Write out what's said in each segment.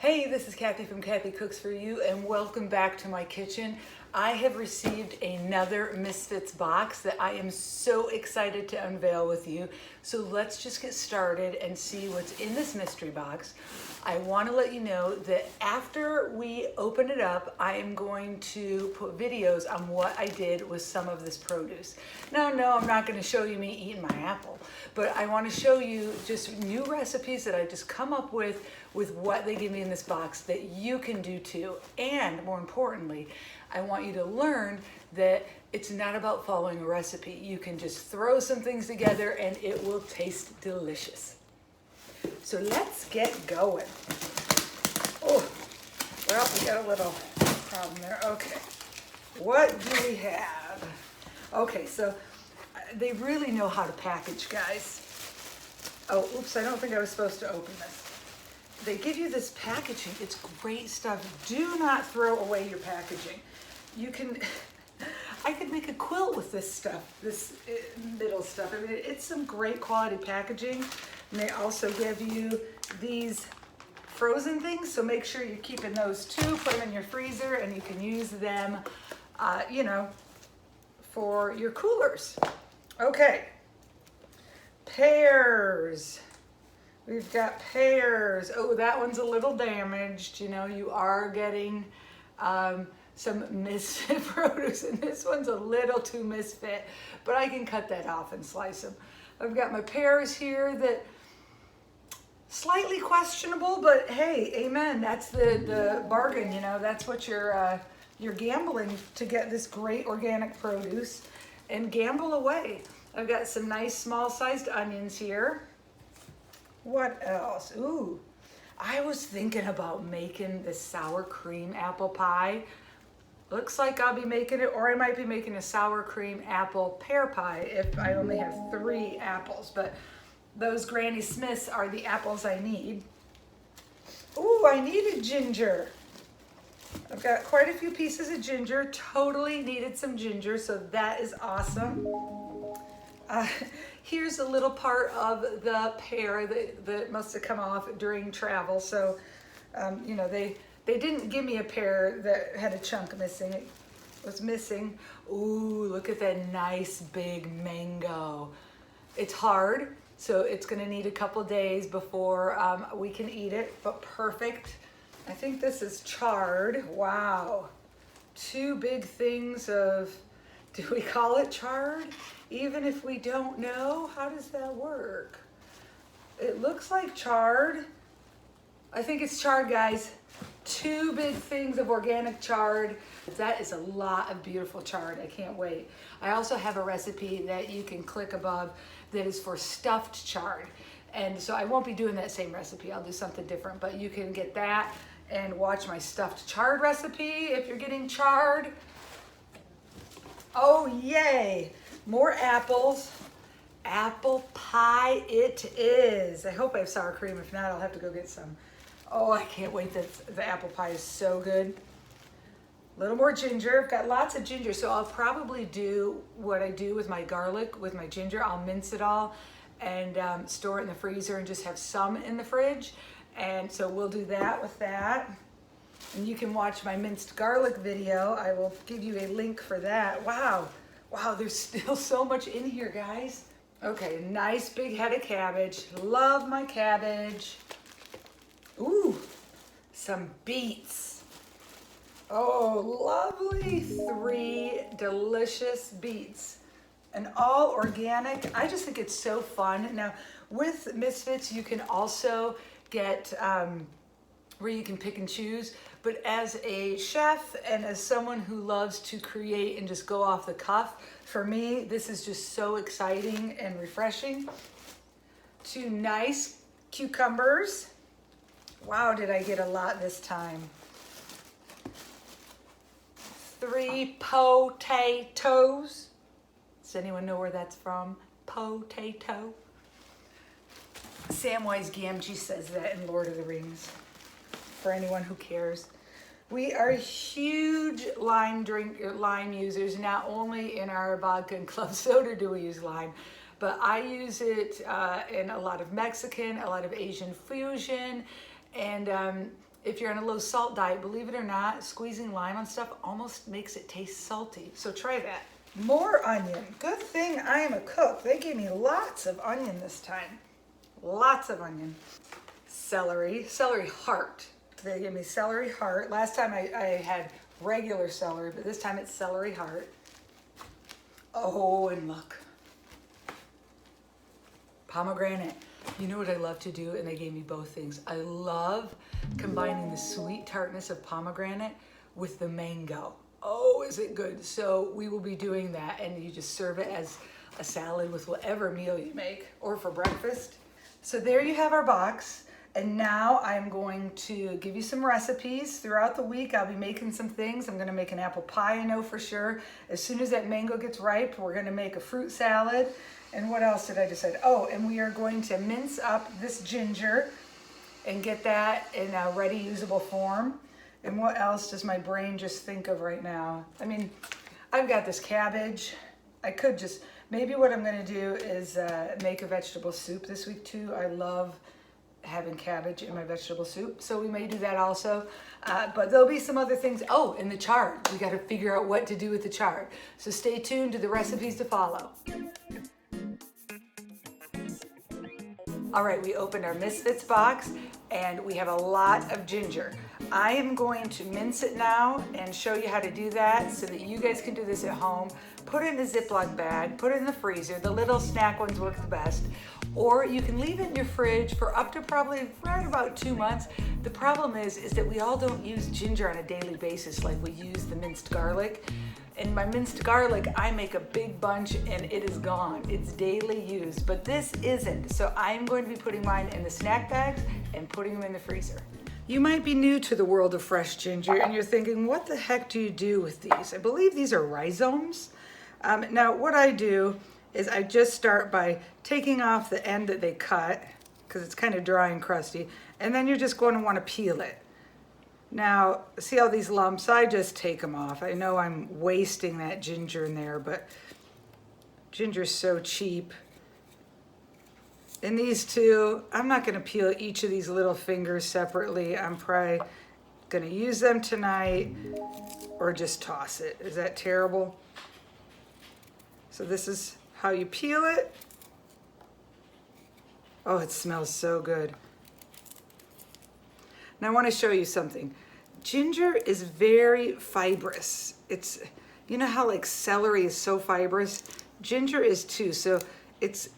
Hey, this is Kathy from Kathy Cooks For You, and welcome back to my kitchen. I have received another Misfits box that I am so excited to unveil with you. So let's just get started and see what's in this mystery box. I want to let you know that after we open it up, I am going to put videos on what I did with some of this produce. Now, no, I'm not going to show you me eating my apple, but I want to show you just new recipes that I just come up with what they give me in this box that you can do too. And more importantly, I want you to learn that it's not about following a recipe. You can just throw some things together and it will taste delicious. So let's get going. Oh, well, we got a little problem there. Okay, what do we have? Okay, so they really know how to package, guys. Oh, oops, I don't think I was supposed to open this. They give you this packaging. It's great stuff. Do not throw away your packaging. You can, I could make a quilt with this stuff, this middle stuff. I mean, it's some great quality packaging. And they also give you these frozen things, so make sure you're keeping those too. Put them in your freezer and you can use them, you know, for your coolers. Okay, pears. We've got pears. Oh, that one's a little damaged. You know, you are getting some misfit produce, and this one's a little too misfit, but I can cut that off and slice them. I've got my pears here that slightly questionable, but hey, amen. That's the bargain, you know. That's what you're gambling to get this great organic produce, and gamble away. I've got some nice small-sized onions here. What else? Ooh, I was thinking about making this sour cream apple pie. Looks like I'll be making it, or I might be making a sour cream apple pear pie if I only have 3 apples, but those Granny Smiths are the apples I need. Ooh, I needed ginger. I've got quite a few pieces of ginger, totally needed some ginger, so that is awesome. Here's a little part of the pear that must have come off during travel. So, you know, they didn't give me a pear that had a chunk missing. It was missing. Ooh, look at that nice big mango. It's hard, so it's gonna need a couple days before we can eat it, but perfect. I think this is chard. Wow. 2 big things of, do we call it chard? Even if we don't know, how does that work? It looks like chard. I think it's chard, guys. 2 big things of organic chard. That is a lot of beautiful chard. I can't wait. I also have a recipe that you can click above that is for stuffed chard. And so I won't be doing that same recipe. I'll do something different, but you can get that and watch my stuffed chard recipe if you're getting chard. Oh, yay. More apples. Apple pie it is. I hope I have sour cream. If not, I'll have to go get some. Oh, I can't wait. The apple pie is so good. A little more ginger. I've got lots of ginger, so I'll probably do what I do with my garlic, with my ginger. I'll mince it all and store it in the freezer and just have some in the fridge. And so we'll do that with that. And you can watch my minced garlic video. I will give you a link for that. Wow. Wow, there's still so much in here, guys. Okay, nice big head of cabbage. Love my cabbage. Ooh, some beets. Oh, lovely. 3 delicious beets. And all organic. I just think it's so fun. Now, with Misfits, you can also get where you can pick and choose. But as a chef and as someone who loves to create and just go off the cuff, for me, this is just so exciting and refreshing. 2 nice cucumbers. Wow, did I get a lot this time. 3 potatoes. Does anyone know where that's from? Potato. Samwise Gamgee says that in Lord of the Rings, for anyone who cares. We are huge lime users. Not only in our vodka and club soda do we use lime, but I use it in a lot of Mexican, a lot of Asian fusion, and if you're on a low salt diet, believe it or not, squeezing lime on stuff almost makes it taste salty. So try that. More onion. Good thing I am a cook. They gave me lots of onion this time. Lots of onion. Celery heart. They gave me celery heart. Last time I had regular celery, but this time it's celery heart. Oh, and look. Pomegranate. You know what I love to do, and they gave me both things. I love combining the sweet tartness of pomegranate with the mango. Oh, is it good? So we will be doing that, and you just serve it as a salad with whatever meal you make, or for breakfast. So there you have our box, and now I'm going to give you some recipes. Throughout the week, I'll be making some things. I'm gonna make an apple pie, I know for sure. As soon as that mango gets ripe, we're gonna make a fruit salad. And what else did I decide? Oh, and we are going to mince up this ginger and get that in a ready usable form. And what else does my brain just think of right now? I mean, I've got this cabbage. I could just, maybe what I'm gonna do is make a vegetable soup this week too. I love having cabbage in my vegetable soup, so we may do that also. But there'll be some other things. Oh, and the chard. We gotta figure out what to do with the chard. So stay tuned to the recipes to follow. All right, we opened our Misfits box and we have a lot of ginger. I am going to mince it now and show you how to do that so that you guys can do this at home. Put it in a Ziploc bag, put it in the freezer. The little snack ones work the best. Or you can leave it in your fridge for up to probably right about 2 months. The problem is that we all don't use ginger on a daily basis like we use the minced garlic. In my minced garlic, I make a big bunch and it is gone. It's daily used, but this isn't. So I'm going to be putting mine in the snack bags and putting them in the freezer. You might be new to the world of fresh ginger and you're thinking, what the heck do you do with these? I believe these are rhizomes. Now what I do is I just start by taking off the end that they cut because it's kind of dry and crusty, and then you're just going to want to peel it. Now, see all these lumps? I just take them off. I know I'm wasting that ginger in there, but ginger's so cheap. And these two, I'm not gonna peel each of these little fingers separately. I'm probably gonna use them tonight or just toss it. Is that terrible? So this is how you peel it. Oh, it smells so good. Now I want to show you something. Ginger is very fibrous. It's, you know how like celery is so fibrous? Ginger is too. So it's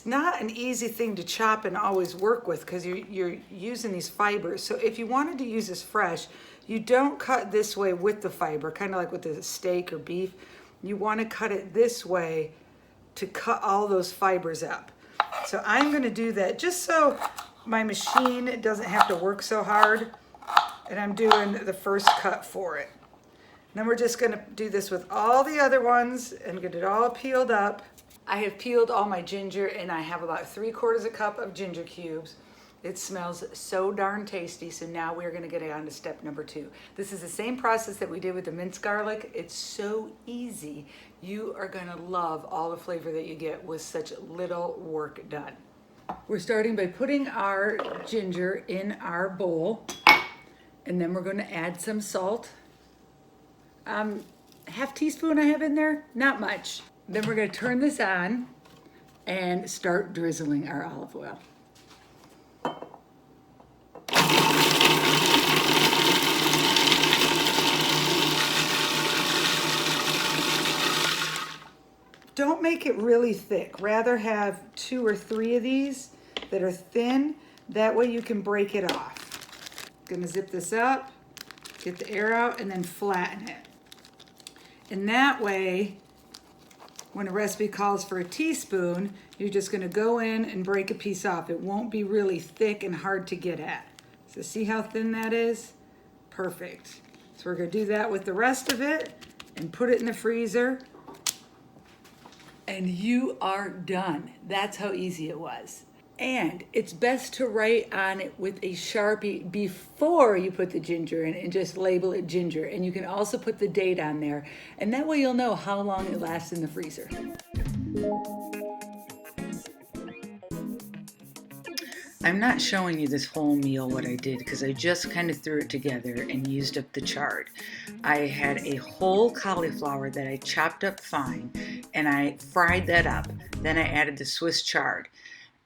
not an easy thing to chop and always work with because you're using these fibers. So if you wanted to use this fresh, you don't cut this way with the fiber, kind of like with the steak or beef. You want to cut it this way to cut all those fibers up. So I'm going to do that just so my machine doesn't have to work so hard, and I'm doing the first cut for it. Then we're just gonna do this with all the other ones and get it all peeled up. I have peeled all my ginger and I have about 3/4 a cup of ginger cubes. It smells so darn tasty, so now we're gonna get on to step number 2. This is the same process that we did with the minced garlic. It's so easy. You are gonna love all the flavor that you get with such little work done. We're starting by putting our ginger in our bowl, and then we're going to add some salt. Half teaspoon I have in there, not much. Then we're going to turn this on and start drizzling our olive oil. Don't make it really thick. Rather have 2 or 3 of these that are thin. That way you can break it off. Gonna zip this up, get the air out, and then flatten it. And that way, when a recipe calls for a teaspoon, you're just gonna go in and break a piece off. It won't be really thick and hard to get at. So see how thin that is? Perfect. So we're gonna do that with the rest of it and put it in the freezer. And you are done. That's how easy it was. And it's best to write on it with a Sharpie before you put the ginger in and just label it ginger. And you can also put the date on there. And that way you'll know how long it lasts in the freezer. I'm not showing you this whole meal what I did because I just kind of threw it together and used up the chard. I had a whole cauliflower that I chopped up fine and I fried that up. Then I added the Swiss chard.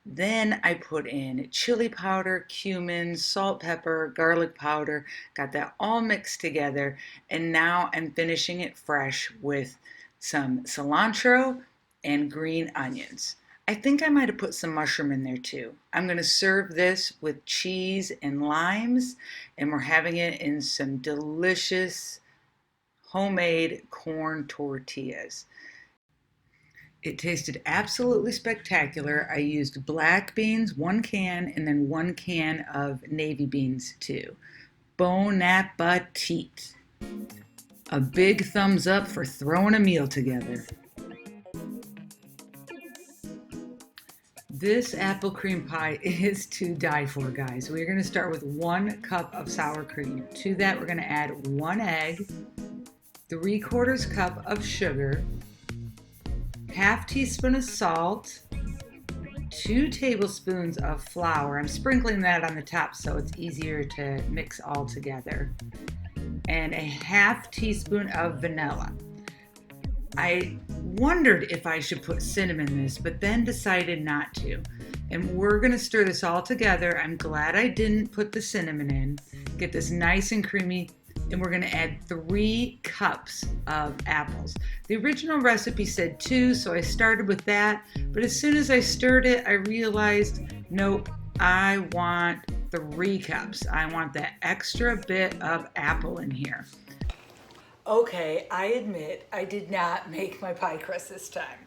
Then I put in chili powder, cumin, salt, pepper, garlic powder, got that all mixed together, and now I'm finishing it fresh with some cilantro and green onions. I think I might have put some mushroom in there too. I'm going to serve this with cheese and limes, and we're having it in some delicious homemade corn tortillas. It tasted absolutely spectacular. I used black beans, 1 can, and then 1 can of navy beans too. Bon appetit. A big thumbs up for throwing a meal together. This apple cream pie is to die for, guys. We're going to start with 1 cup of sour cream. To that, we're going to add 1 egg, 3/4 cup of sugar, ½ teaspoon of salt, 2 tablespoons of flour. I'm sprinkling that on the top so it's easier to mix all together, and a ½ teaspoon of vanilla. I wondered if I should put cinnamon in this, but then decided not to. And we're going to stir this all together. I'm glad I didn't put the cinnamon in. Get this nice and creamy. And we're going to add 3 cups of apples. The original recipe said 2, so I started with that. But as soon as I stirred it, I realized, nope, I want 3 cups. I want that extra bit of apple in here. Okay, I admit I did not make my pie crust this time.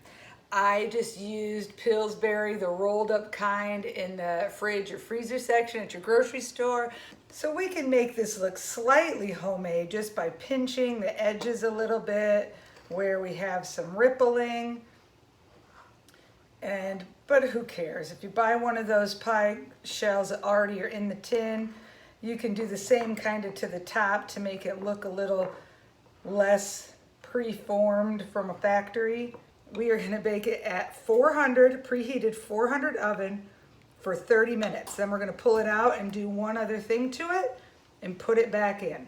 I just used Pillsbury, the rolled up kind, in the fridge or freezer section at your grocery store. So we can make this look slightly homemade just by pinching the edges a little bit where we have some rippling. But who cares? If you buy one of those pie shells that already are in the tin, you can do the same kind of to the top to make it look a little less preformed from a factory. We are going to bake it at 400, preheated 400 oven for 30 minutes. Then we're going to pull it out and do one other thing to it and put it back in.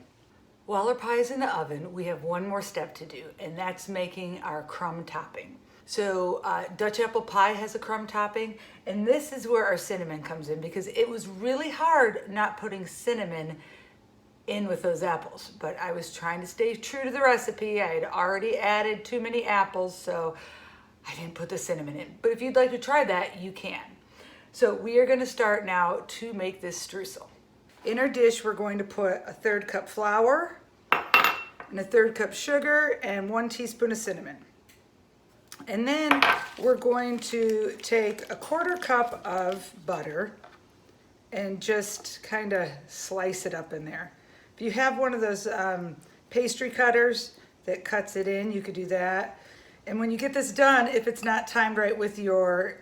While our pie is in the oven, we have one more step to do, and that's making our crumb topping. So Dutch apple pie has a crumb topping, and this is where our cinnamon comes in, because it was really hard not putting cinnamon in with those apples. But I was trying to stay true to the recipe. I had already added too many apples, so I didn't put the cinnamon in. But if you'd like to try that, you can. So we are going to start now to make this streusel. In our dish, we're going to put a 1/3 cup flour and a 1/3 cup sugar and 1 teaspoon of cinnamon. And then we're going to take a 1/4 cup of butter and just kind of slice it up in there. If you have one of those pastry cutters that cuts it in, you could do that. And when you get this done, if it's not timed right with your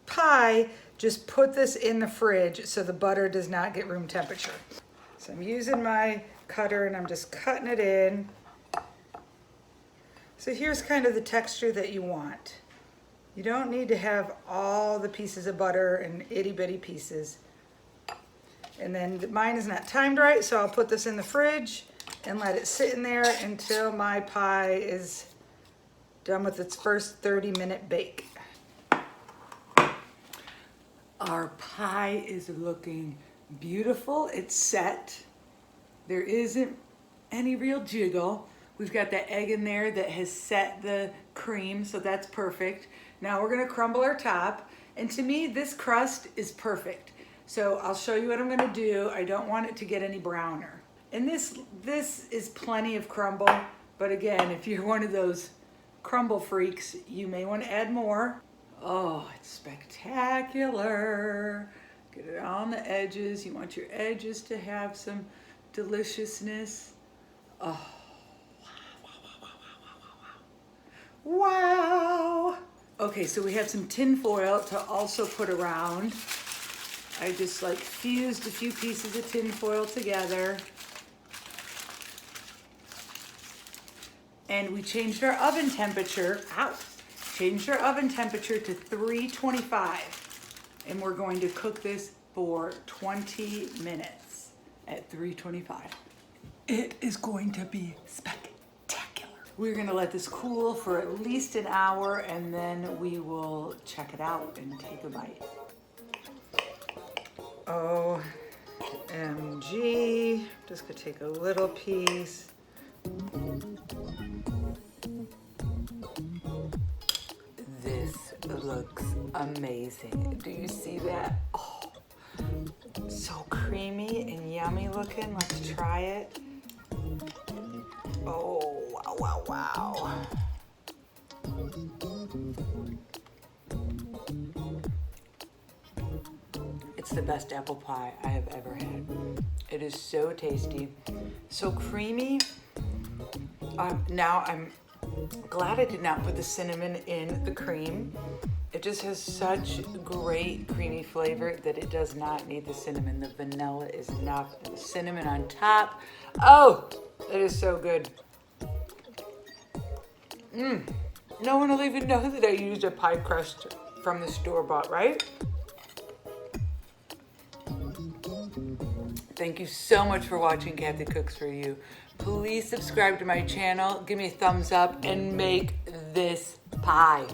pie, just put this in the fridge so the butter does not get room temperature. So I'm using my cutter and I'm just cutting it in. So here's kind of the texture that you want. You don't need to have all the pieces of butter in itty bitty pieces. And then mine is not timed right, so I'll put this in the fridge and let it sit in there until my pie is done with its first 30-minute bake. Our pie is looking beautiful. It's set. There isn't any real jiggle. We've got that egg in there that has set the cream, so that's perfect. Now we're gonna crumble our top, and to me, this crust is perfect. So I'll show you what I'm gonna do. I don't want it to get any browner. And this is plenty of crumble, but again, if you're one of those crumble freaks, you may want to add more. Oh, it's spectacular. Get it on the edges. You want your edges to have some deliciousness. Oh, wow. Okay, so we have some tin foil to also put around. I just like fused a few pieces of tin foil together. And we changed our oven temperature, changed our oven temperature to 325. And we're going to cook this for 20 minutes at 325. It is going to be spectacular. We're gonna let this cool for at least an hour and then we will check it out and take a bite. OMG, just gonna take a little piece. This looks amazing. Do you see that? Oh, so creamy and yummy looking. Let's try it. Oh, wow, wow, wow. It's the best apple pie I have ever had. It is so tasty, so creamy. Now I'm glad I did not put the cinnamon in the cream. It just has such great creamy flavor that it does not need the cinnamon. The vanilla is enough, and the cinnamon on top. Oh, it is so good. No one will even know that I used a pie crust from the store-bought, right? Thank you so much for watching Kathy Cooks For You. Please subscribe to my channel, give me a thumbs up, and make this pie.